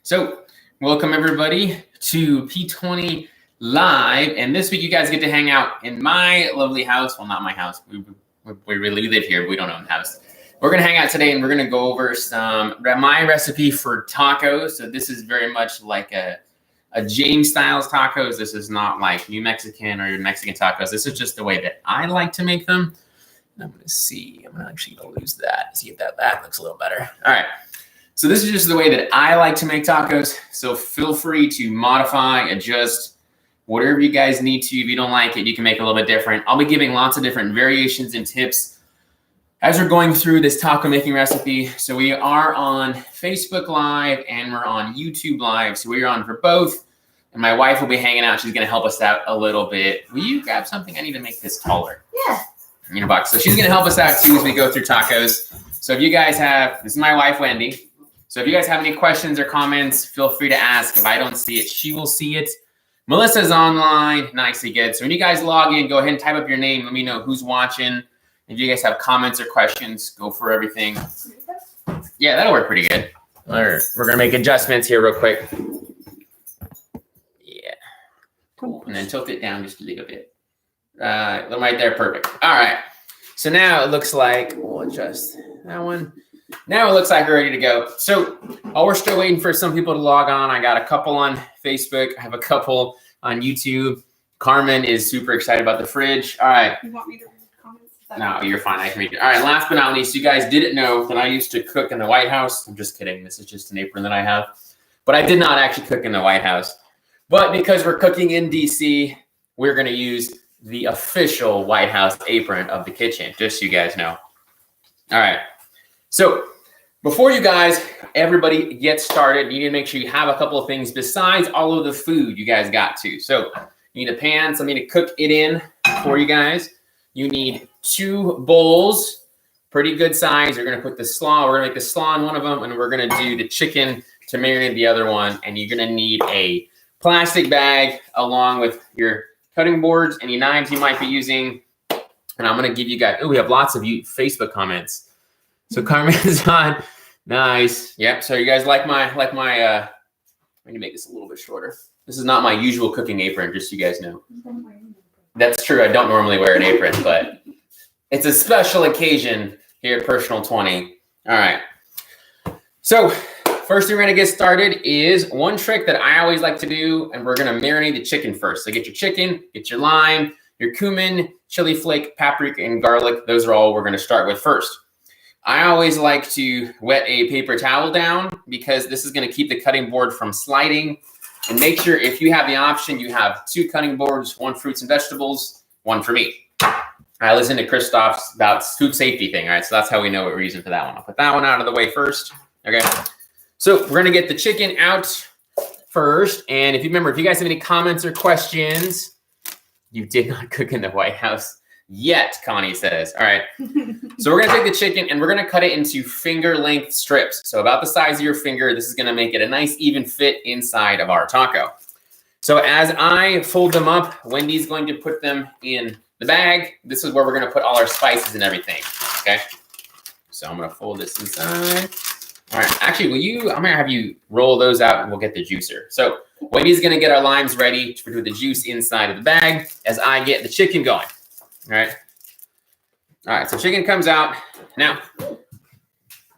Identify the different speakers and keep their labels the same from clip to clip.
Speaker 1: So welcome everybody to P20 Live. And this week you guys get to hang out in my lovely house. Well, not my house. We really live here, but we don't own the house. We're going to hang out today and we're going to go over my recipe for tacos. So this is very much like a James Styles tacos. This is not like New Mexican or Mexican tacos. This is just the way that I like to make them. I'm going to see. I'm actually going to lose that. See if that looks a little better. All right. So this is just the way that I like to make tacos. So feel free to modify, adjust, whatever you guys need to. If you don't like it, you can make it a little bit different. I'll be giving lots of different variations and tips as we're going through this taco making recipe. So we are on Facebook Live and we're on YouTube Live. So we're on for both. And my wife will be hanging out. She's going to help us out a little bit. Will you grab something? I need to make this taller.
Speaker 2: Yeah.
Speaker 1: In a box. So she's going to help us out too as we go through tacos. So if you guys have, this is my wife, Wendy. So if you guys have any questions or comments, feel free to ask. If I don't see it, she will see it. Melissa's online. Nicely good. So when you guys log in, go ahead and type up your name. Let me know who's watching. If you guys have comments or questions, go for everything. Yeah, that'll work pretty good. We're going to make adjustments here real quick. Yeah. Cool. And then tilt it down just a little bit. Right there, perfect. All right. So now it looks like we'll adjust that one. Now it looks like we're ready to go. So while we're still waiting for some people to log on, I got a couple on Facebook. I have a couple on YouTube. Carmen is super excited about the fridge. All right.
Speaker 2: You want me to read comments?
Speaker 1: No, you're fine. I can read it. All right. Last but not least, you guys didn't know that I used to cook in the White House. I'm just kidding. This is just an apron that I have. But I did not actually cook in the White House. But because we're cooking in DC, we're going to use the official White House apron of the kitchen, just so you guys know. All right. So before you guys, everybody get started, you need to make sure you have a couple of things besides all of the food you guys got to. So you need a pan, something to cook it in for you guys. You need 2 bowls, pretty good size. You're going to put the slaw. We're going to make the slaw in one of them, and we're going to do the chicken to marinate the other one. And you're going to need a plastic bag along with your cutting boards, any knives you might be using. And I'm going to give you guys, we have lots of you Facebook comments. So Carmen is on. Nice. Yep. So you guys like my, I need to make this a little bit shorter. This is not my usual cooking apron, just so you guys know. That's true. I don't normally wear an apron, but it's a special occasion here at Personal 20. All right. So first thing we're going to get started is one trick that I always like to do, and we're going to marinate the chicken first. So get your chicken, get your lime, your cumin, chili flake, paprika, and garlic. Those are all we're going to start with first. I always like to wet a paper towel down because this is going to keep the cutting board from sliding. And make sure if you have the option, you have 2 cutting boards, 1 fruits and vegetables, 1 for meat. I listened to Christoph's about food safety thing. All right, so that's how we know what we're using for that one. I'll put that one out of the way first. Okay. So we're going to get the chicken out first. And if you remember, if you guys have any comments or questions, you did not cook in the White House yet, Connie says. All right. So we're going to take the chicken and we're going to cut it into finger length strips. So about the size of your finger. This is going to make it a nice even fit inside of our taco. So as I fold them up, Wendy's going to put them in the bag. This is where we're going to put all our spices and everything. Okay. So I'm going to fold this inside. All right. Actually, I'm going to have you roll those out and we'll get the juicer. So Wendy's going to get our limes ready to put the juice inside of the bag as I get the chicken going. All right. All right. So chicken comes out. Now,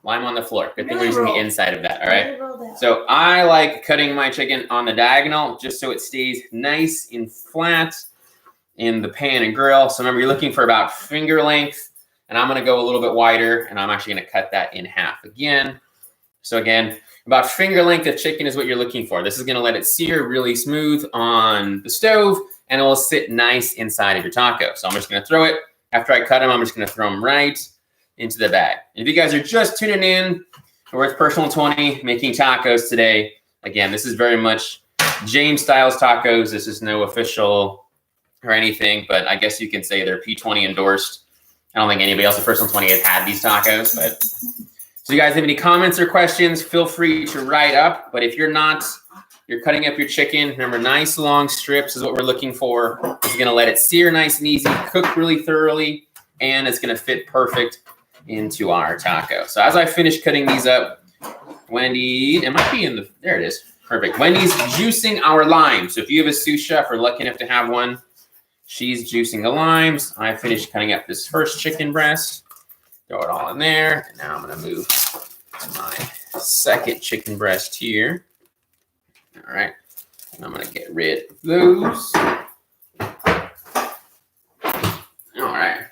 Speaker 1: lime on the floor. Good thing we're using the inside of that. All right. So I like cutting my chicken on the diagonal just so it stays nice and flat in the pan and grill. So remember, you're looking for about finger length. And I'm going to go a little bit wider. And I'm actually going to cut that in half again. So again, about finger length of chicken is what you're looking for. This is going to let it sear really smooth on the stove. And it will sit nice inside of your taco. So I'm just going to throw it. After I cut them, I'm just going to throw them right into the bag. And if you guys are just tuning in, we're at Personal 20 making tacos today. Again, this is very much James Styles tacos. This is no official or anything, but I guess you can say they're P20 endorsed. I don't think anybody else at Personal 20 has had these tacos. But so you guys have any comments or questions, feel free to write up. But if you're not, you're cutting up your chicken. Remember, nice long strips is what we're looking for. It's going to let it sear nice and easy, cook really thoroughly, and it's going to fit perfect into our taco. So as I finish cutting these up, Wendy, it might be in the, there it is. Perfect. Wendy's juicing our limes. So if you have a sous chef or lucky enough to have one, she's juicing the limes. I finished cutting up this first chicken breast. Throw it all in there. And now I'm going to move to my second chicken breast here. All right. And I'm going to get rid of those. All right.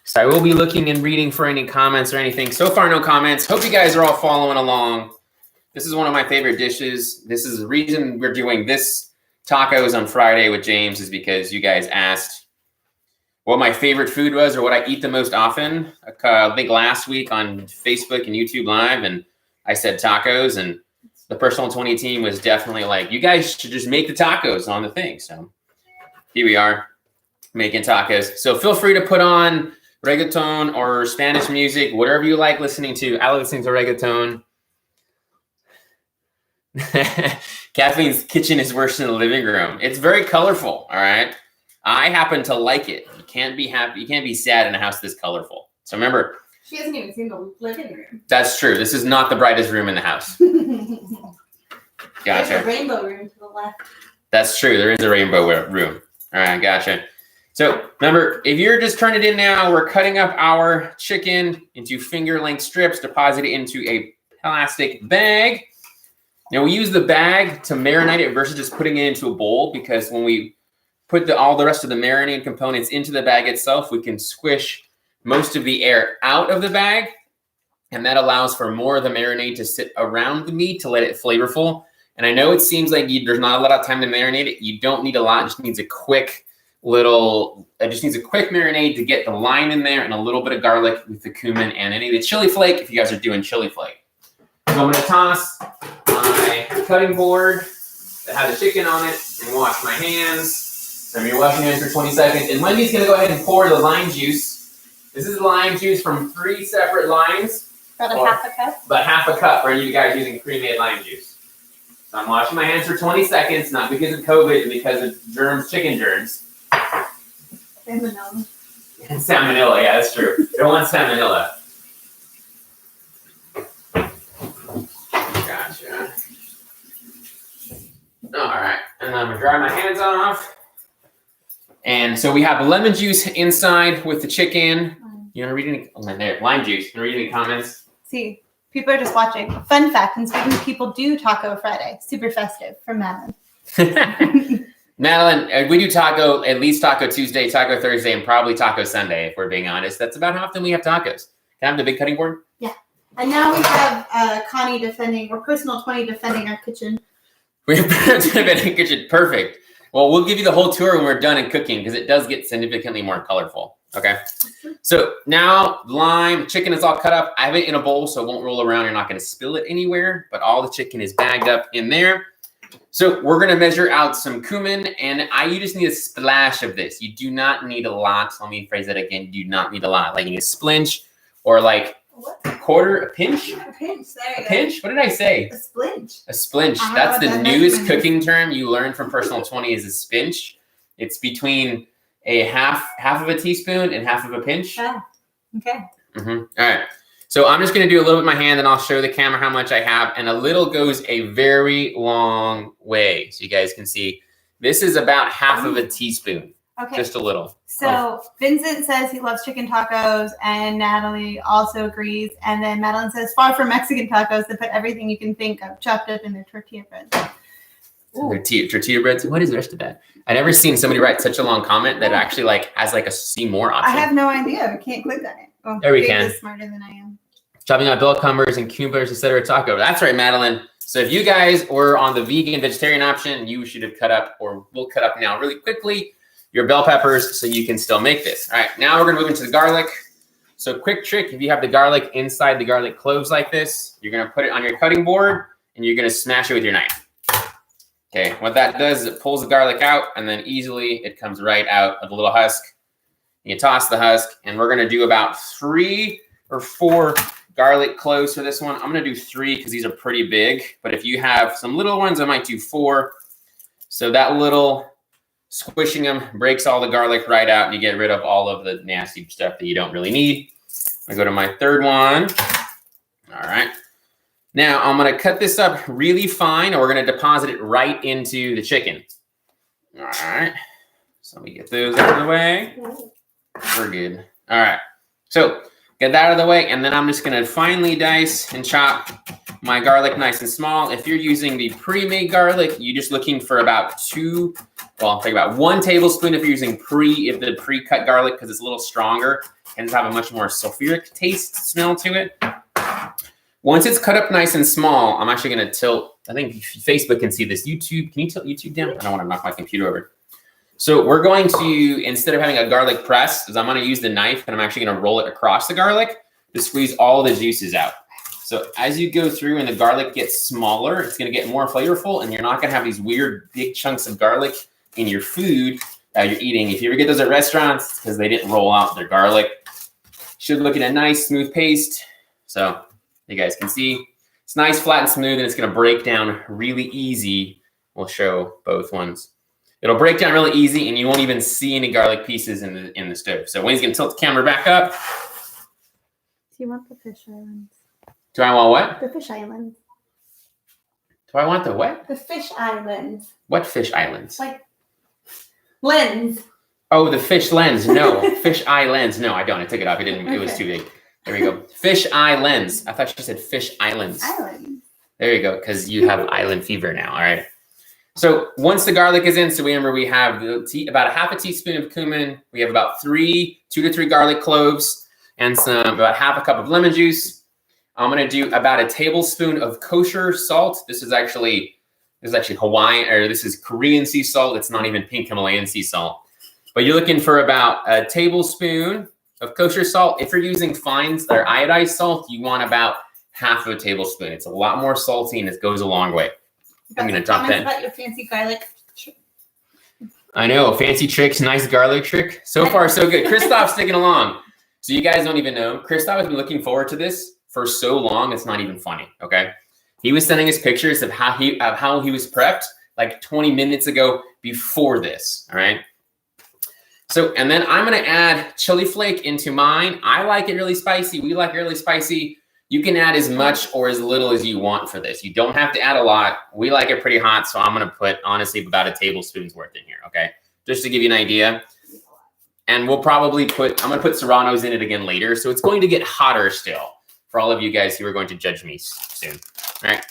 Speaker 1: So I will be looking and reading for any comments or anything. So far, no comments. Hope you guys are all following along. This is one of my favorite dishes. This is the reason we're doing this tacos on Friday with James is because you guys asked what my favorite food was or what I eat the most often. I think last week on Facebook and YouTube Live, and I said tacos, and the Personal 20 team was definitely like, you guys should just make the tacos on the thing. So here we are making tacos. So feel free to put on reggaeton or Spanish music, whatever you like listening to. I like listening to reggaeton. Kathleen's kitchen is worse than the living room. It's very colorful, all right? I happen to like it. You can't be happy. You can't be sad in a house this colorful. So remember,
Speaker 2: she hasn't even seen the living room.
Speaker 1: That's true. This is not the brightest room in the house. Gotcha.
Speaker 2: There's a rainbow room to the left.
Speaker 1: That's true. There is a rainbow room. All right, gotcha. So remember, if you're just turning it in now, we're cutting up our chicken into finger-length strips, deposit it into a plastic bag. Now we use the bag to marinate it versus just putting it into a bowl, because when we put all the rest of the marinated components into the bag itself, we can squish most of the air out of the bag, and that allows for more of the marinade to sit around the meat to let it flavorful. And I know it seems like there's not a lot of time to marinate it. You don't need a lot. It just needs a quick marinade to get the lime in there and a little bit of garlic with the cumin and any of the chili flake if you guys are doing chili flake. So I'm going to toss my cutting board that has the chicken on it and wash my hands. So I'm going to wash your hands for 20 seconds. And Wendy's going to go ahead and pour the lime juice. This is lime juice from 3 separate limes.
Speaker 2: About half a cup?
Speaker 1: About half a cup for you guys using pre-made lime juice. So I'm washing my hands for 20 seconds, not because of COVID, but because of germs, chicken germs.
Speaker 2: Salmonella.
Speaker 1: Salmonella, yeah, that's true. Don't want salmonella. Gotcha. All right, and I'm gonna dry my hands off. And so we have lemon juice inside with the chicken. You wanna read any? Lime juice. You wanna read any comments?
Speaker 2: See, people are just watching. Fun fact: and speaking of people do Taco Friday, super festive from Madeline.
Speaker 1: Madeline, we do taco, at least Taco Tuesday, Taco Thursday, and probably Taco Sunday, if we're being honest. That's about how often we have tacos. Can I have the big cutting board?
Speaker 2: Yeah. And now we have Connie defending, or Personal 20 defending our kitchen.
Speaker 1: We have defending kitchen. Perfect. Well, we'll give you the whole tour when we're done in cooking, because it does get significantly more colorful. Okay. So now lime, chicken is all cut up. I have it in a bowl so it won't roll around. You're not going to spill it anywhere, but all the chicken is bagged up in there. So we're going to measure out some cumin, and you just need a splash of this. You do not need a lot. Let me phrase that again. You do not need a lot. Like you need a splinch or like a quarter, a pinch?
Speaker 2: A pinch, there you go.
Speaker 1: A pinch? What did I say?
Speaker 2: A splinch.
Speaker 1: A splinch. That's the newest cooking term you learned from Personal 20 is a spinch. It's between a half of a teaspoon and half of a pinch.
Speaker 2: Yeah. Okay.
Speaker 1: All right. So I'm just going to do a little bit with my hand, and I'll show the camera how much I have. And a little goes a very long way. So you guys can see this is about half of a teaspoon.
Speaker 2: Okay.
Speaker 1: Just a little.
Speaker 2: So Vincent says he loves chicken tacos, and Natalie also agrees. And then Madeline says, far from Mexican tacos, they put everything you can think of chopped up in their tortilla bread.
Speaker 1: Tortilla breads. What is the rest of that? I've never seen somebody write such a long comment that actually has a see more option.
Speaker 2: I have no idea. I can't click on it. Oh,
Speaker 1: there we
Speaker 2: Dave
Speaker 1: can.
Speaker 2: is smarter than I am.
Speaker 1: Chopping out bell peppers and cucumbers instead of a taco. That's right, Madeline. So if you guys were on the vegan vegetarian option, you should have cut up, or we'll cut up now really quickly, your bell peppers so you can still make this. All right, now we're going to move into the garlic. So quick trick, if you have the garlic inside the garlic cloves like this, you're going to put it on your cutting board and you're going to smash it with your knife. Okay, what that does is it pulls the garlic out, and then easily it comes right out of the little husk. You toss the husk, and we're going to do about 3 or 4 garlic cloves for this one. I'm going to do 3 because these are pretty big, but if you have some little ones, I might do 4. So that little squishing them breaks all the garlic right out, and you get rid of all of the nasty stuff that you don't really need. I go to my third one. All right. Now I'm gonna cut this up really fine, and we're gonna deposit it right into the chicken. All right. So let me get those out of the way. We're good. All right. So get that out of the way, and then I'm just gonna finely dice and chop my garlic nice and small. If you're using the pre-made garlic, you're just looking for about about 1 tablespoon if you're using the pre-cut garlic, because it's a little stronger and have a much more sulfuric taste smell to it. Once it's cut up nice and small, I'm actually gonna tilt, I think Facebook can see this. YouTube, can you tilt YouTube down? I don't wanna knock my computer over. So we're going to, instead of having a garlic press, is I'm gonna use the knife and I'm actually gonna roll it across the garlic to squeeze all the juices out. So as you go through and the garlic gets smaller, it's gonna get more flavorful, and you're not gonna have these weird big chunks of garlic in your food that you're eating. If you ever get those at restaurants, it's because they didn't roll out their garlic. Should look at a nice smooth paste. So you guys can see it's nice, flat and smooth, and it's gonna break down really easy. We'll show both ones. It'll break down really easy, and you won't even see any garlic pieces in the stove. So Wayne's gonna tilt the camera back up.
Speaker 2: Do you want the fish islands?
Speaker 1: Do I want what?
Speaker 2: The fish islands.
Speaker 1: Do I want the what?
Speaker 2: The fish islands.
Speaker 1: What fish islands?
Speaker 2: Like lens.
Speaker 1: Oh, the fish lens. No, fish eye lens. No, I don't. I took it off. It didn't. Okay. It was too big. There we go. Fish eye lens. I thought she said fish islands.
Speaker 2: Islands.
Speaker 1: There you go. Because you have island fever now. All right. So once the garlic is in, so remember we have about a half a teaspoon of cumin. We have about 2 to 3 garlic cloves and about half a cup of lemon juice. I'm gonna do about a tablespoon of kosher salt. This is actually Hawaiian, or this is Korean sea salt. It's not even pink Himalayan sea salt. But you're looking for about a tablespoon of kosher salt. If you're using fines or iodized salt, you want about half of a tablespoon. It's a lot more salty and it goes a long way. I'm gonna drop that.
Speaker 2: About your fancy garlic.
Speaker 1: I know, fancy tricks, nice garlic trick. So far, so good. Christoph's sticking along. So you guys don't even know. Christoph has been looking forward to this for so long, it's not even funny, okay? He was sending us pictures of how he was prepped like 20 minutes ago before this, all right? So, and then I'm gonna add chili flake into mine. I like it really spicy. We like it really spicy. You can add as much or as little as you want for this. You don't have to add a lot. We like it pretty hot, so I'm gonna put, honestly, about a tablespoon's worth in here, okay? Just to give you an idea. And we'll probably I'm gonna put serranos in it again later, so it's going to get hotter still for all of you guys who are going to judge me soon. All right.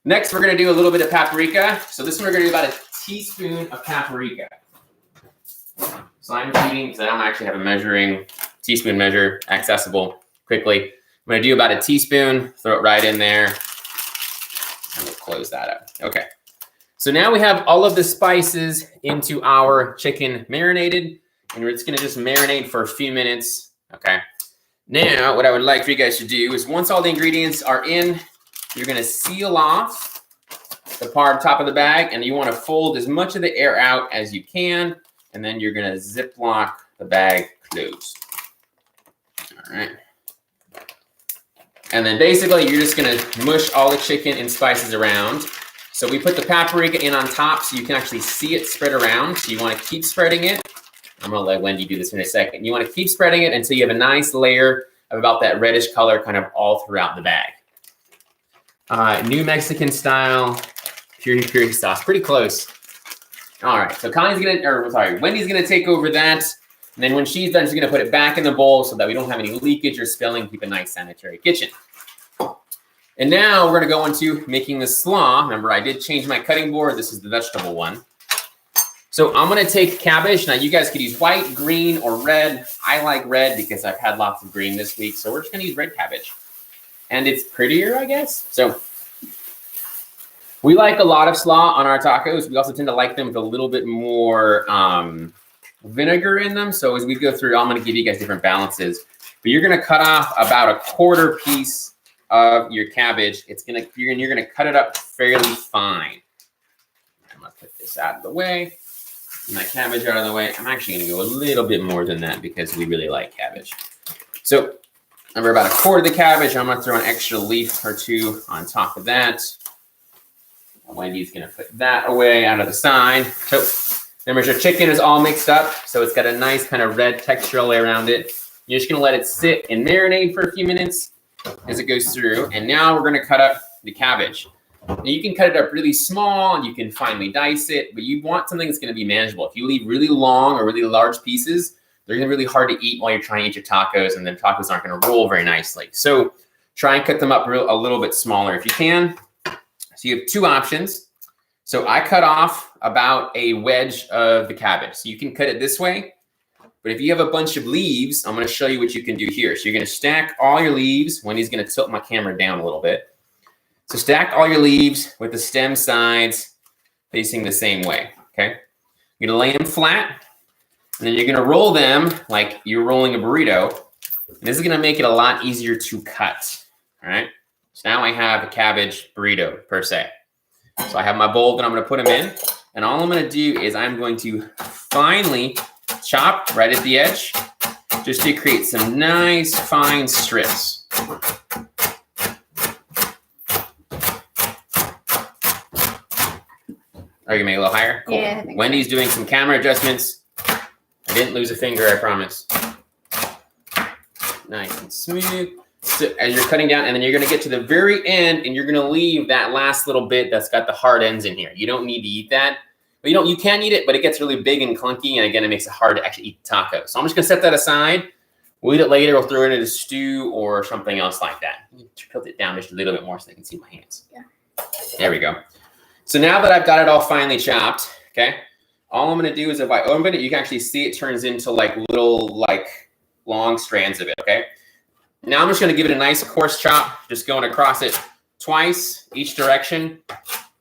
Speaker 1: Next, we're gonna do a little bit of paprika. So this one, we're gonna do about a teaspoon of paprika. So I'm cheating because I don't actually have a teaspoon measure accessible quickly. I'm gonna do about a teaspoon, throw it right in there, and we'll close that up. Okay. So now we have all of the spices into our chicken marinated, and we're just gonna marinate for a few minutes, okay? Now, what I would like for you guys to do is once all the ingredients are in, you're gonna seal off the top of the bag, and you wanna fold as much of the air out as you can, and then you're gonna Ziploc the bag closed. All right. And then basically you're just gonna mush all the chicken and spices around. So we put the paprika in on top so you can actually see it spread around. So you wanna keep spreading it. I'm gonna let Wendy do this in a second. You wanna keep spreading it until you have a nice layer of about that reddish color kind of all throughout the bag. New Mexican style, puree sauce, pretty close. All right, so Wendy's gonna take over that. And then when she's done, she's gonna put it back in the bowl so that we don't have any leakage or spilling, keep a nice sanitary kitchen. And now we're gonna go into making the slaw. Remember, I did change my cutting board. This is the vegetable one. So I'm gonna take cabbage. Now you guys could use white, green, or red. I like red because I've had lots of green this week. So we're just gonna use red cabbage. And it's prettier, I guess. So we like a lot of slaw on our tacos. We also tend to like them with a little bit more vinegar in them. So as we go through, I'm gonna give you guys different balances. But you're gonna cut off about a quarter piece of your cabbage. You're gonna cut it up fairly fine. I'm gonna put this out of the way. My cabbage out of the way. I'm actually gonna go a little bit more than that because we really like cabbage. So remember, about a quarter of the cabbage. I'm gonna throw an extra leaf or two on top of that. Wendy's gonna put that away out of the side. So remember, your chicken is all mixed up, so it's got a nice kind of red texture all the way around it. You're just gonna let it sit and marinate for a few minutes as it goes through. And now we're gonna cut up the cabbage. And you can cut it up really small and you can finely dice it, but you want something that's going to be manageable. If you leave really long or really large pieces, they're going to be really hard to eat while you're trying to eat your tacos, and then tacos aren't going to roll very nicely. So try and cut them up a little bit smaller if you can. So you have two options. So I cut off about a wedge of the cabbage. So you can cut it this way, but if you have a bunch of leaves, I'm going to show you what you can do here. So you're going to stack all your leaves. Wendy's going to tilt my camera down a little bit. So stack all your leaves with the stem sides facing the same way, okay? You're gonna lay them flat, and then you're gonna roll them like you're rolling a burrito. And this is gonna make it a lot easier to cut, all right? So now I have a cabbage burrito per se. So I have my bowl that I'm gonna put them in, and all I'm gonna do is I'm going to finely chop right at the edge just to create some nice fine strips. Are you gonna make it a little higher? Cool.
Speaker 2: Yeah.
Speaker 1: Wendy's doing some camera adjustments. I didn't lose a finger, I promise. Nice and smooth. So as you're cutting down, and then you're gonna get to the very end, and you're gonna leave that last little bit that's got the hard ends in here. You don't need to eat that. But you can eat it, but it gets really big and clunky, and again, it makes it hard to actually eat tacos. So I'm just gonna set that aside. We'll eat it later. We'll throw it in a stew or something else like that. Tilt it down just a little bit more so they can see my hands.
Speaker 2: Yeah.
Speaker 1: There we go. So now that I've got it all finely chopped, okay, all I'm gonna do is if I open it, you can actually see it turns into like little, like long strands of it, okay? Now I'm just gonna give it a nice coarse chop, just going across it twice, each direction,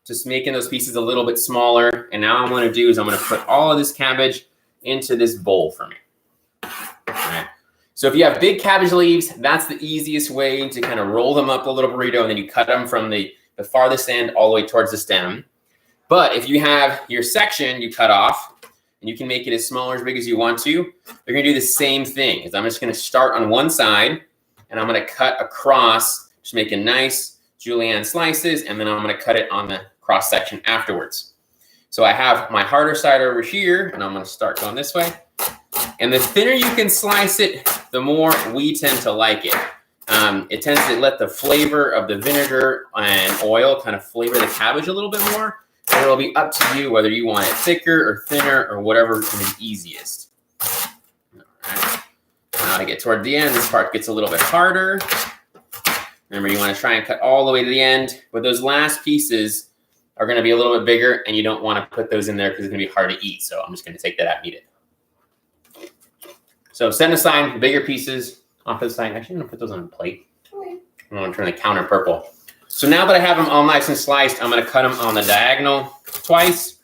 Speaker 1: just making those pieces a little bit smaller. And now what I'm gonna do is I'm gonna put all of this cabbage into this bowl for me. All right. So if you have big cabbage leaves, that's the easiest way to kind of roll them up a little burrito, and then you cut them from the farthest end all the way towards the stem. But if you have your section you cut off, and you can make it as small or as big as you want to, you're gonna do the same thing. Is I'm just gonna start on one side, and I'm gonna cut across, just making nice julienne slices, and then I'm gonna cut it on the cross section afterwards. So I have my harder side over here, and I'm gonna start going this way. And the thinner you can slice it, the more we tend to like it. It tends to let the flavor of the vinegar and oil kind of flavor the cabbage a little bit more. And it'll be up to you whether you want it thicker or thinner or whatever is easiest. All right. Now to get toward the end, this part gets a little bit harder. Remember, you want to try and cut all the way to the end, but those last pieces are going to be a little bit bigger, and you don't want to put those in there because it's going to be hard to eat. So I'm just going to take that out and eat it. So set aside the bigger pieces off to the side. Actually, I'm going to put those on a plate. Okay. I'm going to turn the counter purple. So now that I have them all nice and sliced, I'm going to cut them on the diagonal twice.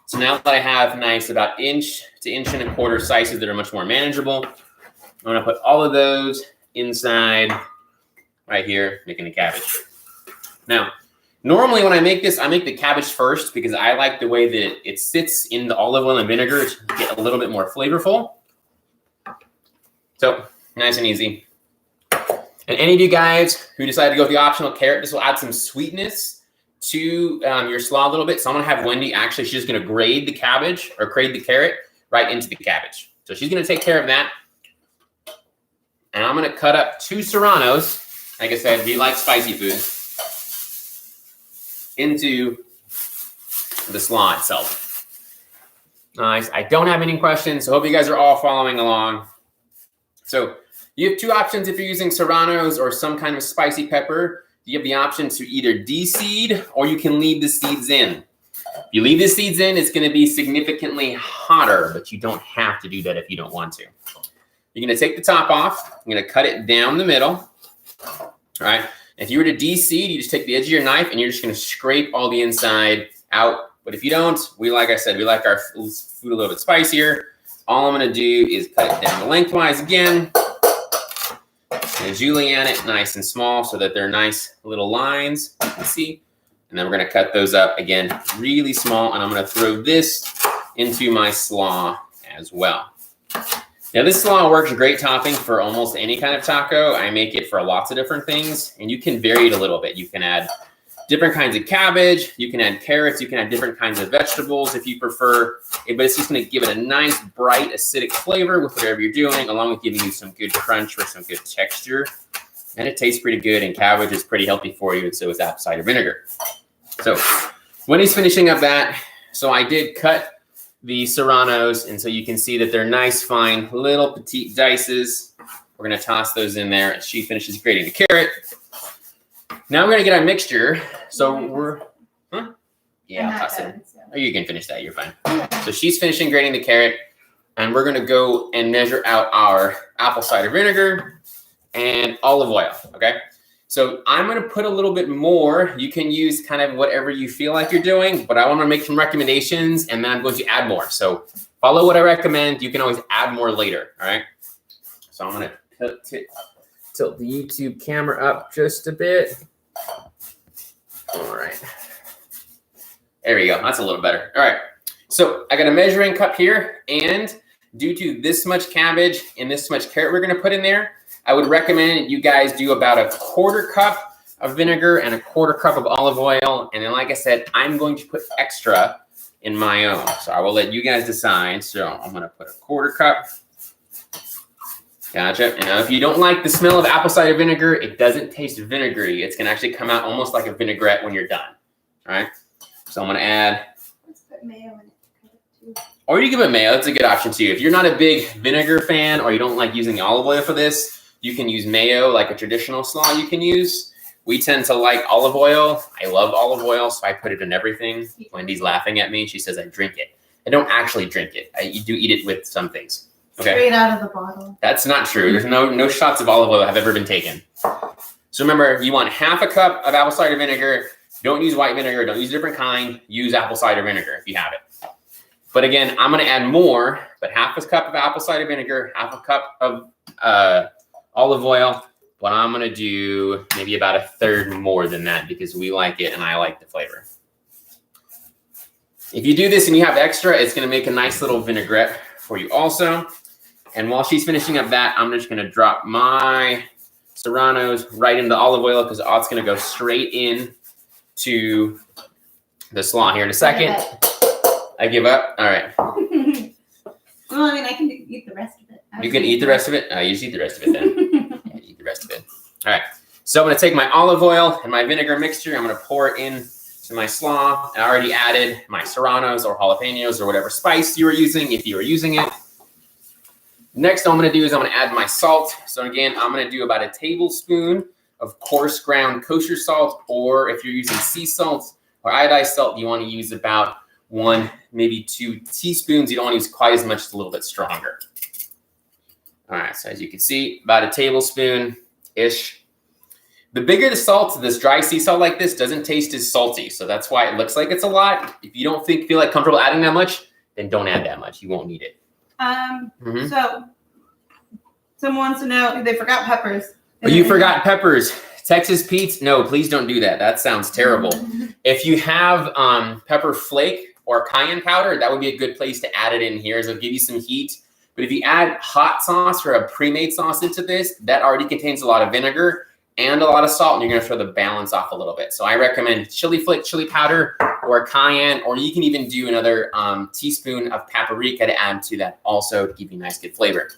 Speaker 1: So now that I have nice about inch to inch and a quarter slices that are much more manageable, I'm going to put all of those inside right here, making the cabbage. Now, normally when I make this, I make the cabbage first because I like the way that it sits in the olive oil and vinegar to get a little bit more flavorful. So, nice and easy. And any of you guys who decide to go with the optional carrot, this will add some sweetness to your slaw a little bit. So I'm gonna have Wendy, actually, she's just gonna grate the carrot right into the cabbage. So she's gonna take care of that. And I'm gonna cut up 2 serranos. Like I said, if you like spicy food, into the slaw itself. Nice. I don't have any questions, so hope you guys are all following along. So you have 2 options if you're using serranos or some kind of spicy pepper. You have the option to either de-seed or you can leave the seeds in. If you leave the seeds in, it's going to be significantly hotter, but you don't have to do that if you don't want to. You're going to take the top off. You're going to cut it down the middle. All right. If you were to de-seed, you just take the edge of your knife and you're just going to scrape all the inside out. But if you don't, like I said, we like our food a little bit spicier. All I'm going to do is cut it down lengthwise again. And julienne it nice and small so that they're nice little lines, you can see. And then we're going to cut those up again really small. And I'm going to throw this into my slaw as well. Now this slaw works great topping for almost any kind of taco. I make it for lots of different things, and you can vary it a little bit. You can add different kinds of cabbage, you can add carrots, you can add different kinds of vegetables if you prefer, but it's just going to give it a nice, bright, acidic flavor with whatever you're doing, along with giving you some good crunch or some good texture And it tastes pretty good, and cabbage is pretty healthy for you, and so is apple cider vinegar. So when he's finishing up that, so I did cut the serranos, and so you can see that they're nice, fine, little petite dices. We're gonna toss those in there as she finishes grating the carrot. Now we're gonna get our mixture. So we're, yeah, I'll toss it. Or you can finish that, you're fine. So she's finishing grating the carrot, and we're gonna go and measure out our apple cider vinegar and olive oil, okay? So I'm gonna put a little bit more. You can use kind of whatever you feel like you're doing, but I wanna make some recommendations, and then I'm going to add more. So follow what I recommend. You can always add more later, all right? So I'm gonna tilt the YouTube camera up just a bit. All right. There we go. That's a little better. All right. So I got a measuring cup here, and due to this much cabbage and this much carrot we're going to put in there, I would recommend you guys do about a 1/4 cup of vinegar and a 1/4 cup of olive oil. And then, like I said, I'm going to put extra in my own. So I will let you guys decide. So I'm going to put a 1/4 cup. Gotcha. And now if you don't like the smell of apple cider vinegar, it doesn't taste vinegary. It's going to actually come out almost like a vinaigrette when you're done. All right. So I'm going to add.
Speaker 2: Let's put mayo in it too.
Speaker 1: Or you can put mayo. That's a good option too. If you're not a big vinegar fan or you don't like using olive oil for this, you can use mayo like a traditional slaw you can use. We tend to like olive oil. I love olive oil, so I put it in everything. Wendy's laughing at me. She says I drink it. I don't actually drink it. You do eat it with some things. Okay.
Speaker 2: Straight out of the bottle.
Speaker 1: That's not true. There's no shots of olive oil have ever been taken. So remember, you want 1/2 cup of apple cider vinegar. Don't use white vinegar. Don't use a different kind. Use apple cider vinegar if you have it. But again, I'm going to add more, but 1/2 cup of apple cider vinegar, 1/2 cup of olive oil. But I'm going to do maybe about 1/3 more than that because we like it and I like the flavor. If you do this and you have extra, it's going to make a nice little vinaigrette for you also. And while she's finishing up that, I'm just going to drop my serranos right into the olive oil because it's going to go straight in to the slaw here in a second. I give up. All right.
Speaker 2: Well, I mean, I can eat the rest of it.
Speaker 1: You can eat the rest of it? You just eat the rest of it then. Yeah, eat the rest of it. All right. So I'm going to take my olive oil and my vinegar mixture. I'm going to pour it in to my slaw. I already added my serranos or jalapenos or whatever spice you were using if you were using it. Next, what I'm going to do is I'm going to add my salt. So again, I'm going to do about 1 tablespoon of coarse ground kosher salt, or if you're using sea salt or iodized salt, you want to use about 1, maybe 2 teaspoons. You don't want to use quite as much, it's a little bit stronger. All right, so as you can see, about 1 tablespoon-ish. The bigger the salt, this dry sea salt like this doesn't taste as salty, so that's why it looks like it's a lot. If you don't feel like comfortable adding that much, then don't add that much. You won't need it.
Speaker 2: So someone wants to know if they forgot peppers.
Speaker 1: Oh, you forgot peppers. Texas Pete's? No, please don't do that. That sounds terrible. If you have pepper flake or cayenne powder, that would be a good place to add it in here. It'll give you some heat. But if you add hot sauce or a pre-made sauce into this, that already contains a lot of vinegar and a lot of salt, and you're going to throw the balance off a little bit. So I recommend chili flake, chili powder, or cayenne, or you can even do another teaspoon of paprika to add to that also to give you a nice good flavor.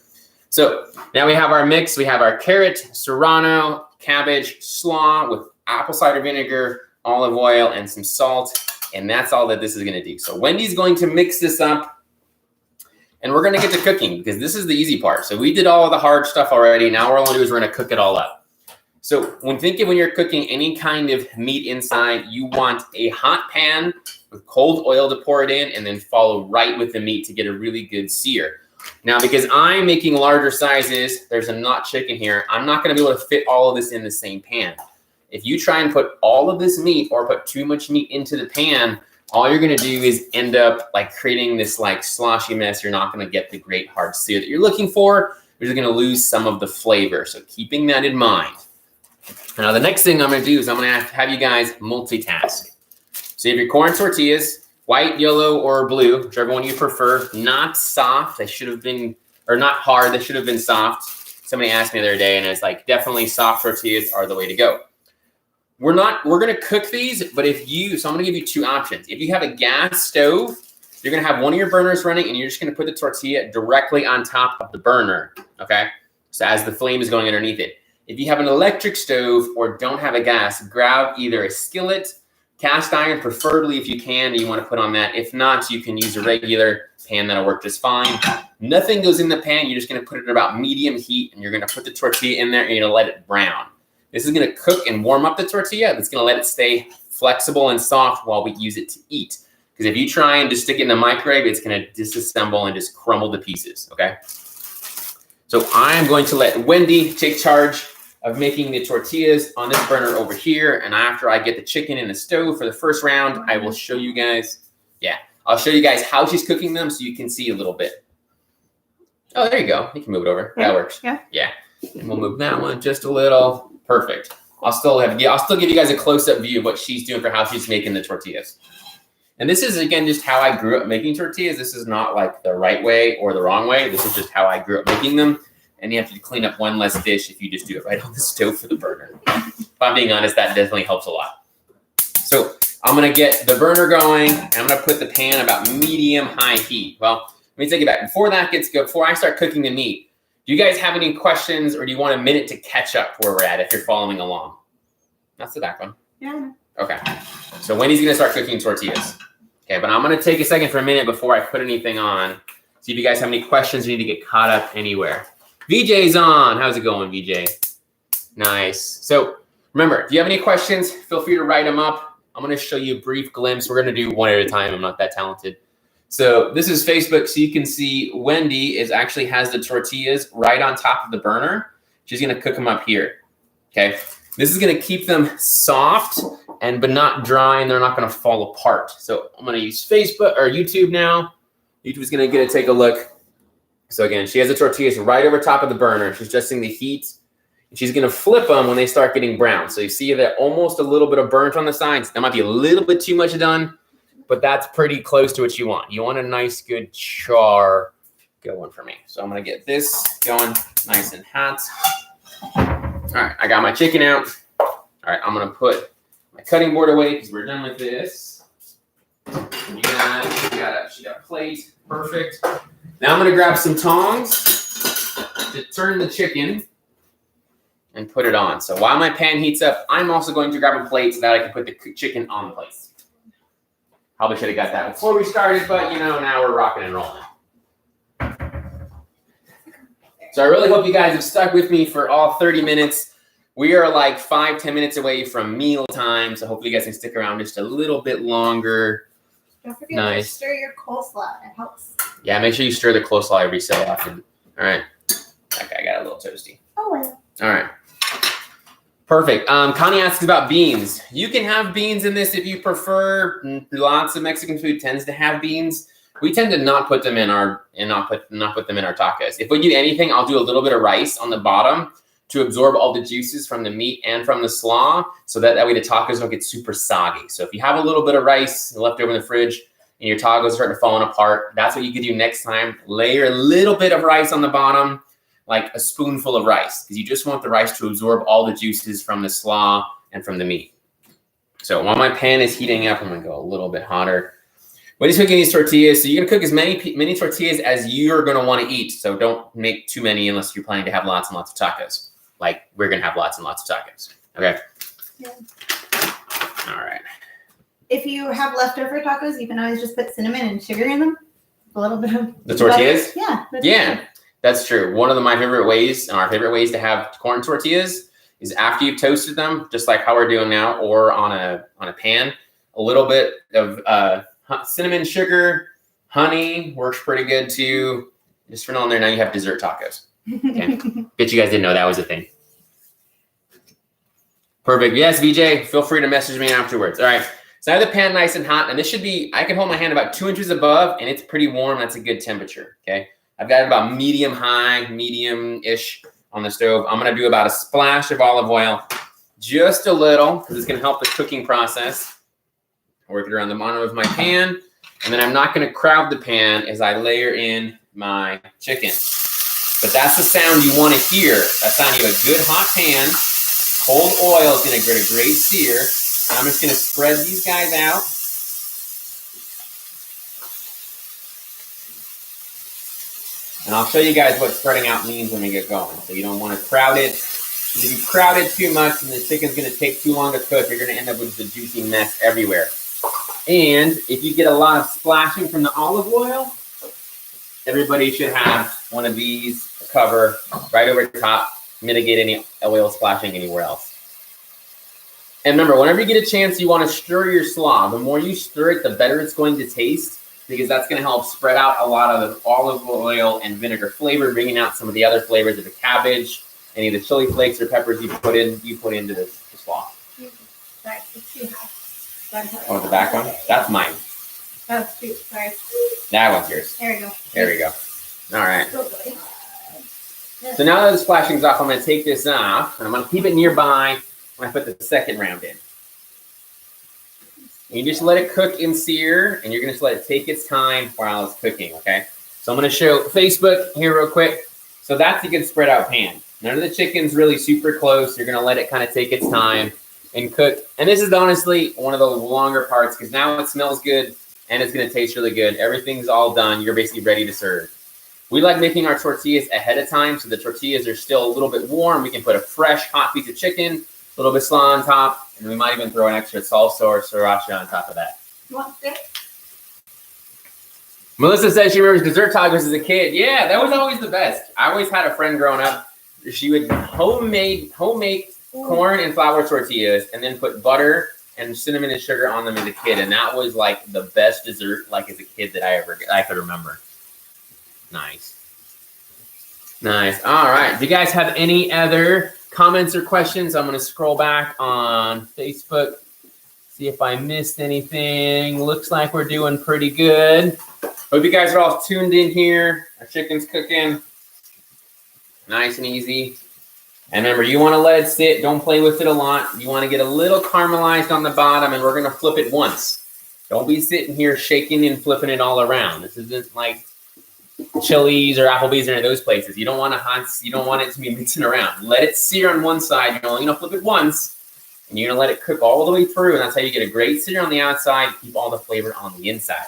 Speaker 1: So now we have our mix. We have our carrot, serrano, cabbage, slaw with apple cider vinegar, olive oil, and some salt. And that's all that this is going to do. So Wendy's going to mix this up, and we're going to get to cooking because this is the easy part. So we did all of the hard stuff already. Now what we're going to do is we're going to cook it all up. So when you're cooking any kind of meat inside, you want a hot pan with cold oil to pour it in and then follow right with the meat to get a really good sear. Now, because I'm making larger sizes, there's a knot chicken here. I'm not going to be able to fit all of this in the same pan. If you try and put all of this meat or put too much meat into the pan, all you're going to do is end up like creating this like sloshy mess. You're not going to get the great hard sear that you're looking for. You're just going to lose some of the flavor. So keeping that in mind. Now, the next thing I'm going to do is I'm going to have you guys multitask. So you have your corn tortillas, white, yellow, or blue, whichever one you prefer. Not soft. They should have been, or not hard. They should have been soft. Somebody asked me the other day, and it's like, definitely soft tortillas are the way to go. We're going to cook these, but so I'm going to give you 2 options. If you have a gas stove, you're going to have one of your burners running, and you're just going to put the tortilla directly on top of the burner, okay? So as the flame is going underneath it. If you have an electric stove or don't have a gas, grab either a skillet, cast iron, preferably if you can, you want to put on that. If not, you can use a regular pan that'll work just fine. Nothing goes in the pan. You're just going to put it at about medium heat, and you're going to put the tortilla in there, and you're going to let it brown. This is going to cook and warm up the tortilla. It's going to let it stay flexible and soft while we use it to eat. Because if you try and just stick it in the microwave, it's going to disassemble and just crumble to pieces, okay? So I'm going to let Wendy take charge of making the tortillas on this burner over here. And after I get the chicken in the stove for the first round, I will show you guys, I'll show you guys how she's cooking them so you can see a little bit. Oh, there you go. You can move it over. That works. Yeah. And we'll move that one just a little. Perfect. I'll still give you guys a close-up view of what she's doing for how she's making the tortillas. And this is, again, just how I grew up making tortillas. This is not like the right way or the wrong way. This is just how I grew up making them. And you have to clean up one less dish if you just do it right on the stove for the burner. If I'm being honest, that definitely helps a lot. So I'm going to get the burner going. And I'm going to put the pan about medium-high heat. Well, let me take it back. Before that gets good, before I start cooking the meat, do you guys have any questions or do you want a minute to catch up where we're at if you're following along? That's the back one.
Speaker 2: Yeah.
Speaker 1: Okay. So Wendy's going to start cooking tortillas. Okay, but I'm going to take a second for a minute before I put anything on. See if you guys have any questions or need to get caught up anywhere. VJ's on. How's it going, VJ? Nice. So remember, if you have any questions, feel free to write them up. I'm going to show you a brief glimpse. We're going to do one at a time. I'm not that talented. So this is Facebook. So you can see Wendy actually has the tortillas right on top of the burner. She's going to cook them up here. Okay. This is going to keep them soft but not dry, and they're not going to fall apart. So I'm going to use Facebook or YouTube now. YouTube's going to take a look. So again, she has the tortillas right over top of the burner. She's adjusting the heat. And she's going to flip them when they start getting brown. So you see that almost a little bit of burnt on the sides. That might be a little bit too much done, but that's pretty close to what you want. You want a nice, good char going for me. So I'm going to get this going nice and hot. All right, I got my chicken out. All right, I'm going to put my cutting board away because we're done with this. You got a plate. Perfect. Now I'm going to grab some tongs to turn the chicken and put it on. So while my pan heats up, I'm also going to grab a plate so that I can put the chicken on the plate. Probably should have got that before we started, but now we're rocking and rolling. So I really hope you guys have stuck with me for all 30 minutes. We are like 5-10 minutes away from meal time, so hopefully you guys can stick around just a little bit longer.
Speaker 2: Don't forget to stir your coleslaw. It helps. Yeah,
Speaker 1: make sure you stir the coleslaw every so often. All right. Okay, I got a little toasty.
Speaker 2: Oh, well.
Speaker 1: All right. Perfect. Connie asks about beans. You can have beans in this if you prefer. Lots of Mexican food tends to have beans. We tend to not put them in our not put them in our tacos. If we do anything, I'll do a little bit of rice on the bottom to absorb all the juices from the meat and from the slaw, so that way the tacos don't get super soggy. So if you have a little bit of rice left over in the fridge and your tacos start falling apart, that's what you could do next time. Layer a little bit of rice on the bottom, like a spoonful of rice, because you just want the rice to absorb all the juices from the slaw and from the meat. So while my pan is heating up, I'm gonna go a little bit hotter. When he's cooking these tortillas, so you're gonna cook as many tortillas as you're gonna want to eat. So don't make too many unless you're planning to have lots and lots of tacos. Like we're gonna have lots and lots of tacos. Okay.
Speaker 2: Yeah.
Speaker 1: All right.
Speaker 2: If you have leftover tacos, you can always just put cinnamon and sugar in them. A little bit of
Speaker 1: the tortillas.
Speaker 2: Butter. Yeah.
Speaker 1: Yeah, that's true. One of my favorite ways, and our favorite ways to have corn tortillas, is after you've toasted them, just like how we're doing now, or on a pan, a little bit of cinnamon, sugar, honey works pretty good too. Just throw it on there. Now you have dessert tacos. Okay. Bet you guys didn't know that was a thing. Perfect. Yes, VJ, feel free to message me afterwards. All right. So I have the pan nice and hot, and this should be, I can hold my hand about 2 inches above, and it's pretty warm. That's a good temperature. Okay. I've got it about medium-high, medium-ish on the stove. I'm going to do about a splash of olive oil, just a little, because it's going to help the cooking process. Work it around the bottom of my pan, and then I'm not going to crowd the pan as I layer in my chicken. But that's the sound you want to hear. That sound, you have a good hot pan. Cold oil is going to get a great sear. I'm just going to spread these guys out. And I'll show you guys what spreading out means when we get going. So you don't want to crowd it. If you crowd it too much and the chicken's going to take too long to cook, you're going to end up with the juicy mess everywhere. And if you get a lot of splashing from the olive oil, everybody should have one of these to cover right over top, mitigate any oil splashing anywhere else. And remember, whenever you get a chance, you want to stir your slaw. The more you stir it, the better it's going to taste, because that's going to help spread out a lot of the olive oil and vinegar flavor, bringing out some of the other flavors of the cabbage, any of the chili flakes or peppers you put into the slaw.
Speaker 2: Sorry, it's too high.
Speaker 1: Oh, the back one? That's mine.
Speaker 2: That's too, sorry.
Speaker 1: That one's yours.
Speaker 2: There we go.
Speaker 1: There we go. All right.
Speaker 2: Oh, boy.
Speaker 1: So now that the splashing's off, I'm going to take this off, and I'm going to keep it nearby when I put the second round in. You just let it cook and sear, and you're going to just let it take its time while it's cooking, okay? So I'm going to show Facebook here real quick. So that's a good spread out pan. None of the chicken's really super close. You're going to let it kind of take its time and cook. And this is honestly one of the longer parts, because now it smells good and it's going to taste really good. Everything's all done. You're basically ready to serve. We like making our tortillas ahead of time, so the tortillas are still a little bit warm. We can put a fresh hot piece of chicken, a little bit of slaw on top, and we might even throw an extra salsa or sriracha on top of that.
Speaker 2: You want stick?
Speaker 1: Melissa says she remembers dessert tacos as a kid. Yeah, that was always the best. I always had a friend growing up. She would homemade corn and flour tortillas, and then put butter and cinnamon and sugar on them as a kid, and that was like the best dessert, like as a kid, that I could remember. Nice. Nice. All right. Do you guys have any other comments or questions? I'm going to scroll back on Facebook, see if I missed anything. Looks like we're doing pretty good. Hope you guys are all tuned in here. Our chicken's cooking. Nice and easy. And remember, you want to let it sit. Don't play with it a lot. You want to get a little caramelized on the bottom, and we're going to flip it once. Don't be sitting here shaking and flipping it all around. This isn't like Chili's or Applebee's or any of those places. You don't want it to be mixing around. Let it sear on one side. You're going to flip it once, and you're going to let it cook all the way through, and that's how you get a great sear on the outside, keep all the flavor on the inside.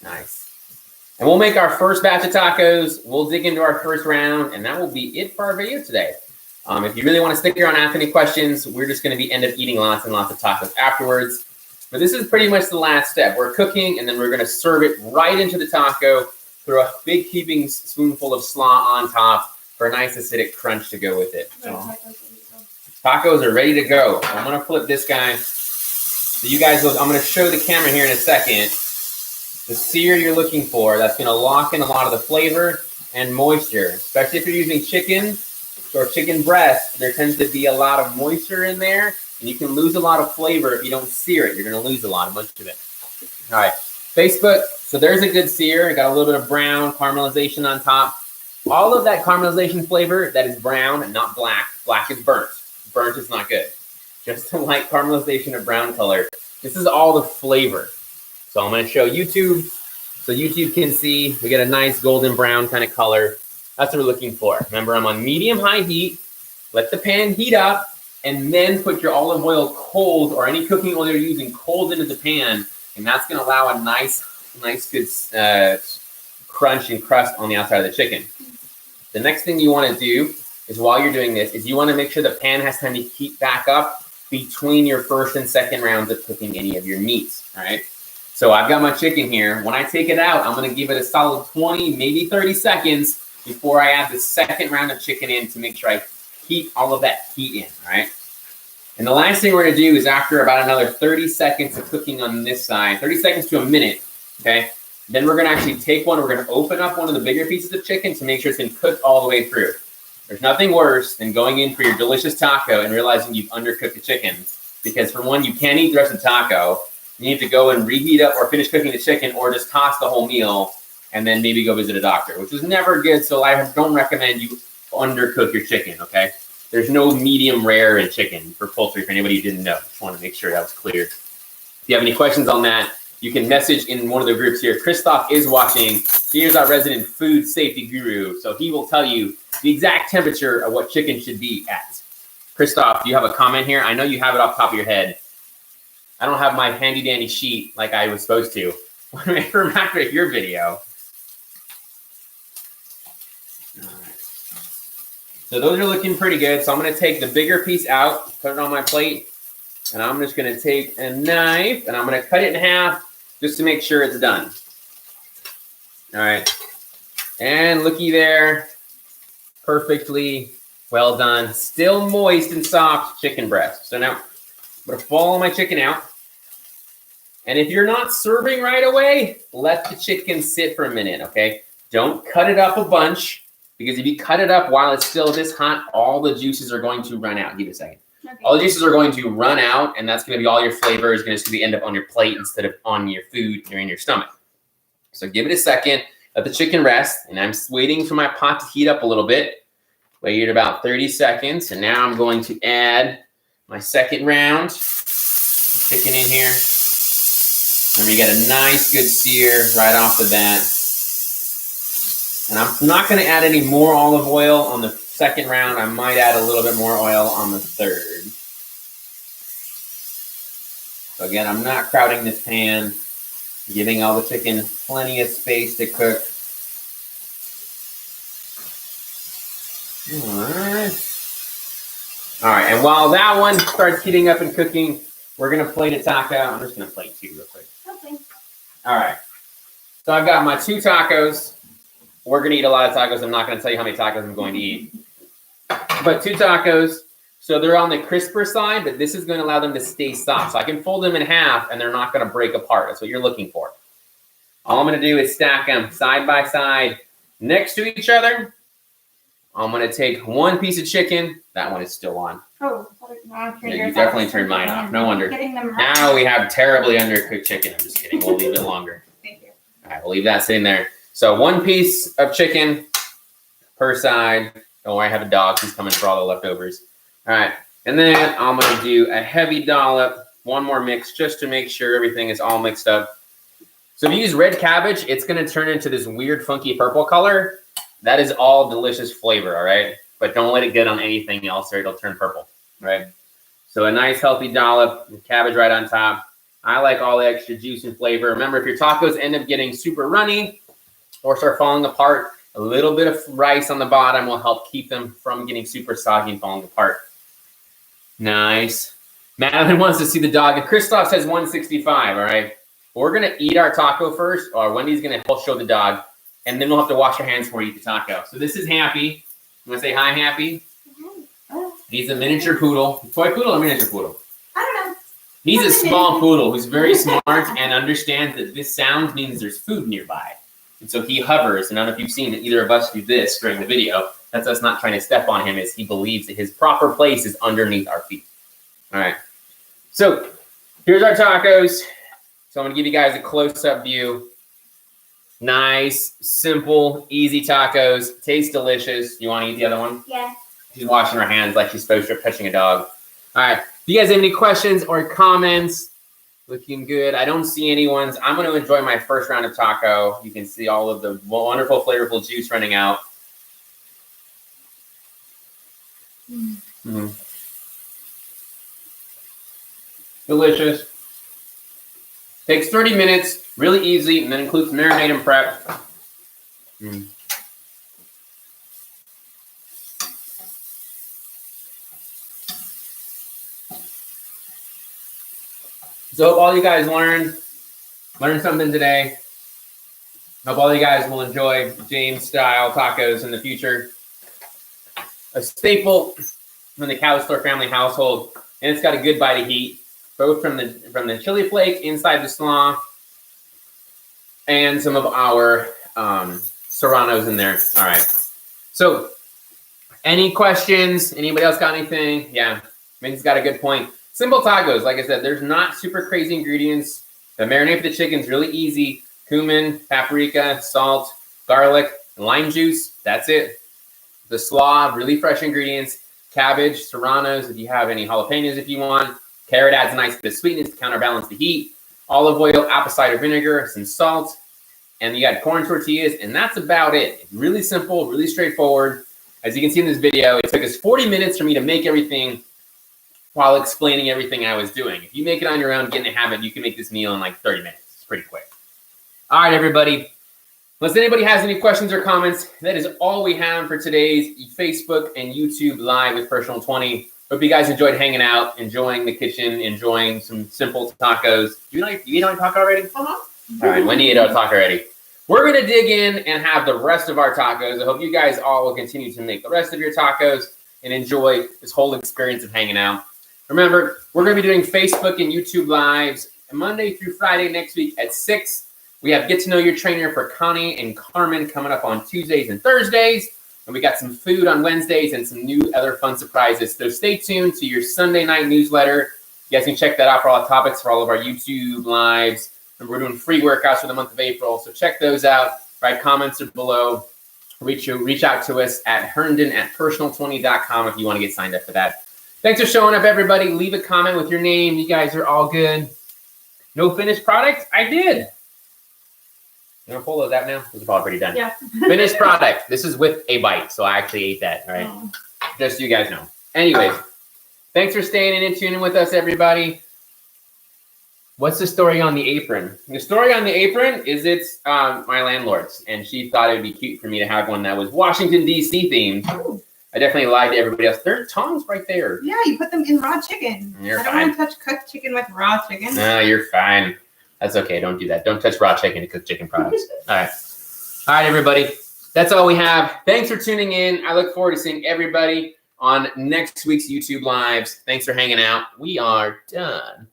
Speaker 1: Nice. And we'll make our first batch of tacos. We'll dig into our first round, and that will be it for our video today. If you really want to stick around and ask any questions, we're just going to end up eating lots and lots of tacos afterwards. But this is pretty much the last step. We're cooking, and then we're going to serve it right into the taco, throw a big heaping spoonful of slaw on top for a nice acidic crunch to go with it. So, tacos are ready to go. I'm going to flip this guy. So you guys, I'm going to show the camera here in a second. The sear you're looking for, that's going to lock in a lot of the flavor and moisture, especially if you're using chicken or chicken breast. There tends to be a lot of moisture in there, and you can lose a lot of flavor if you don't sear it. You're going to lose much of it. All right, Facebook. So there's a good sear. I got a little bit of brown caramelization on top. All of that caramelization flavor that is brown and not black. Black is burnt. Burnt is not good. Just a light caramelization of brown color. This is all the flavor. So I'm going to show YouTube so YouTube can see. We get a nice golden brown kind of color. That's what we're looking for. Remember, I'm on medium-high heat. Let the pan heat up, and then put your olive oil cold, or any cooking oil you're using, cold into the pan, and that's going to allow a nice good crunch and crust on the outside of the chicken. The next thing you want to do is, while you're doing this, is you want to make sure the pan has time to heat back up between your first and second rounds of cooking any of your meats, all right? So I've got my chicken here. When I take it out, I'm going to give it a solid 20, maybe 30 seconds before I add the second round of chicken in, to make sure I keep all of that heat in, all right? And the last thing we're going to do is, after about another 30 seconds of cooking on this side, 30 seconds to a minute, okay? Then we're going to actually take one. We're going to open up one of the bigger pieces of chicken to make sure it's been cooked all the way through. There's nothing worse than going in for your delicious taco and realizing you've undercooked the chicken, because for one, you can't eat the rest of the taco. You need to go and reheat up or finish cooking the chicken, or just toss the whole meal and then maybe go visit a doctor, which is never good. So I don't recommend you undercook your chicken, okay? There's no medium rare in chicken for poultry, for anybody who didn't know. Just want to make sure that was clear. If you have any questions on that, you can message in one of the groups here. Christoph is watching. He is our resident food safety guru, so he will tell you the exact temperature of what chicken should be at. Christoph, do you have a comment here? I know you have it off the top of your head. I don't have my handy dandy sheet like I was supposed to. From after your video. All right. So those are looking pretty good. So I'm going to take the bigger piece out, put it on my plate, and I'm just going to take a knife and I'm going to cut it in half just to make sure it's done. All right. And looky there. Perfectly well done. Still moist and soft chicken breast. So now I'm going to fall my chicken out. And if you're not serving right away, let the chicken sit for a minute, okay? Don't cut it up a bunch, because if you cut it up while it's still this hot, all the juices are going to run out. Give it a second. Okay. All the juices are going to run out, and that's going to be all your flavor is going to end up on your plate instead of on your food or in your stomach. So give it a second. Let the chicken rest, and I'm waiting for my pot to heat up a little bit. Wait about 30 seconds, and now I'm going to add my second round of chicken in here. And we get a nice good sear right off the bat. And I'm not going to add any more olive oil on the second round. I might add a little bit more oil on the third. So again, I'm not crowding this pan, giving all the chicken plenty of space to cook. All right, and while that one starts heating up and cooking, we're going to plate a taco. I'm just going to plate two real quick. Okay. All right. So I've got my 2 tacos. We're going to eat a lot of tacos. I'm not going to tell you how many tacos I'm going to eat. But 2 tacos. So they're on the crisper side, but this is going to allow them to stay soft. So I can fold them in half, and they're not going to break apart. That's what you're looking for. All I'm going to do is stack them side by side next to each other. I'm going to take one piece of chicken. That one is still on. Oh, yeah, you definitely turned mine off. No wonder. Now we have terribly undercooked chicken. I'm just kidding. We'll leave it longer. Thank you. All right, we'll leave that sitting there. So 1 piece of chicken per side. Oh, I have a dog. He's coming for all the leftovers. All right. And then I'm going to do a heavy dollop. One more mix just to make sure everything is all mixed up. So if you use red cabbage, it's going to turn into this weird, funky purple color. That is all delicious flavor, all right? But don't let it get on anything else or it'll turn purple, right? So a nice, healthy dollop, cabbage right on top. I like all the extra juice and flavor. Remember, if your tacos end up getting super runny or start falling apart, a little bit of rice on the bottom will help keep them from getting super soggy and falling apart. Nice. Madeline wants to see the dog. And Christoph says 165, all right? We're going to eat our taco first, or Wendy's going to show the dog, and then we'll have to wash our hands before we eat the taco. So this is Happy. You want to say hi, Happy? He's a miniature poodle. Toy poodle or miniature poodle?
Speaker 2: I don't know.
Speaker 1: He's a small poodle who's very smart and understands that this sound means there's food nearby. And so he hovers, and I don't know if you've seen either of us do this during the video. That's us not trying to step on him, as he believes that his proper place is underneath our feet. All right. So here's our tacos. So I'm going to give you guys a close-up view. Nice, simple, easy tacos. Taste delicious. You want to eat the other one?
Speaker 2: Yeah.
Speaker 1: She's washing her hands like she's supposed to touching a dog. All right. If you guys have any questions or comments, looking good. I don't see anyone's. I'm going to enjoy my first round of taco. You can see all of the wonderful, flavorful juice running out. Mm. Delicious. Takes 30 minutes, really easy, and then includes marinade and prep. Mm. So hope all you guys learned something today. Hope all you guys will enjoy James-style tacos in the future. A staple in the Cowstore family household, and it's got a good bite of heat, both from the chili flake inside the slaw and some of our serranos in there. All right. So, any questions? Anybody else got anything? Yeah, Min's got a good point. Simple tacos, like I said, there's not super crazy ingredients. The marinade for the chicken is really easy. Cumin, paprika, salt, garlic, and lime juice. That's it. The slaw, really fresh ingredients. Cabbage, serranos, if you have any jalapenos if you want. Carrot adds a nice bit of sweetness to counterbalance the heat. Olive oil, apple cider vinegar, some salt. And you got corn tortillas, and that's about it. Really simple, really straightforward. As you can see in this video, it took us 40 minutes for me to make everything while explaining everything I was doing. If you make it on your own, get in the habit, you can make this meal in like 30 minutes. It's pretty quick. All right, everybody. Unless anybody has any questions or comments, that is all we have for today's Facebook and YouTube Live with Personal 20. Hope you guys enjoyed hanging out, enjoying the kitchen, enjoying some simple tacos. You eat on taco already?
Speaker 2: Uh-huh.
Speaker 1: All right, Wendy ate our taco already. We're going to dig in and have the rest of our tacos. I hope you guys all will continue to make the rest of your tacos and enjoy this whole experience of hanging out. Remember, we're going to be doing Facebook and YouTube Lives Monday through Friday next week at 6. We have Get to Know Your Trainer for Connie and Carmen coming up on Tuesdays and Thursdays. And we got some food on Wednesdays and some new other fun surprises. So stay tuned to your Sunday night newsletter. You guys can check that out for all the topics for all of our YouTube Lives. And we're doing free workouts for the month of April. So check those out. Write comments below. Reach out to us at herndon@personal20.com if you want to get signed up for that. Thanks for showing up, everybody. Leave a comment with your name. You guys are all good. No finished product? I did. You want to pull those out now? Those are probably pretty done.
Speaker 2: Yeah.
Speaker 1: Finished product. This is with a bite, so I actually ate that. All right.
Speaker 2: Oh.
Speaker 1: Just so you guys know. Anyways, thanks for staying in and tuning in with us, everybody. What's the story on the apron? The story on the apron is it's my landlord's, and she thought it would be cute for me to have one that was Washington, D.C. themed.
Speaker 2: Ooh.
Speaker 1: I definitely lied to everybody else. There are tongs right there.
Speaker 2: Yeah, you put them in raw chicken.
Speaker 1: You're
Speaker 2: I don't want to touch cooked chicken with raw chicken.
Speaker 1: No, you're fine. That's okay. Don't do that. Don't touch raw chicken to cook chicken products. All right. All right, everybody. That's all we have. Thanks for tuning in. I look forward to seeing everybody on next week's YouTube Lives. Thanks for hanging out. We are done.